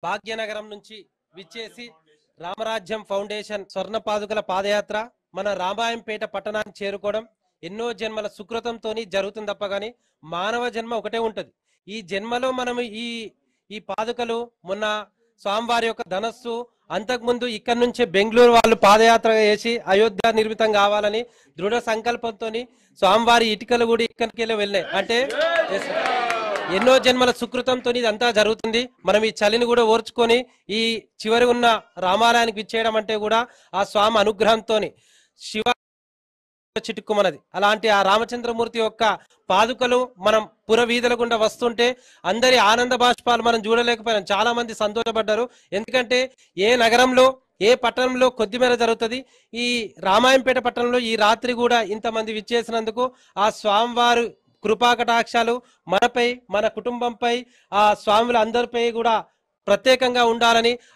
భాగ్యనగరం నుంచి విచ్చేసి రామరాజ్యం ఫౌండేషన్ స్వర్ణ పాదుకల పాదయాత్ర మన రామాయంపేట పట్టణానికి చేరుకోవడం ఎన్నో జన్మల సుకృతంతోని జరుగుతుంది తప్ప గాని మానవ జన్మ ఒకటే ఉంటది. ఈ జన్మలో మనం ఈ ఈ పాదుకలు మొన్న స్వామివారి యొక్క ధనస్సు అంతకుముందు ఇక్కడి నుంచే బెంగళూరు వాళ్ళు పాదయాత్ర చేసి అయోధ్య నిర్మితం కావాలని దృఢ సంకల్పంతో స్వామివారి ఇటుకలు కూడా ఇక్కడికి వెళ్ళినాయి. అంటే ఎన్నో జన్మల సుకృతంతో ఇదంతా జరుగుతుంది. మనం ఈ చలిని కూడా ఓర్చుకొని ఈ చివరి ఉన్న రామాలయానికి విచ్చేయడం అంటే కూడా ఆ స్వామి అనుగ్రహంతోని శివ చిటుక్కుమన్నది. అలాంటి ఆ రామచంద్రమూర్తి యొక్క పాదుకలు మనం పురవీధుల గుండా వస్తుంటే అందరి ఆనంద బాష్పాలు మనం చూడలేకపోయాం. చాలా మంది సంతోషపడ్డారు. ఎందుకంటే ఏ నగరంలో ఏ పట్టణంలో కొద్దిమేర జరుగుతుంది. ఈ రామాయంపేట పట్టణంలో ఈ రాత్రి కూడా ఇంతమంది విచ్చేసినందుకు ఆ స్వామివారు కృపాకటాక్షాలు మనపై మన కుటుంబంపై ఆ స్వాముల అందరిపై కూడా ప్రత్యేకంగా ఉండాలని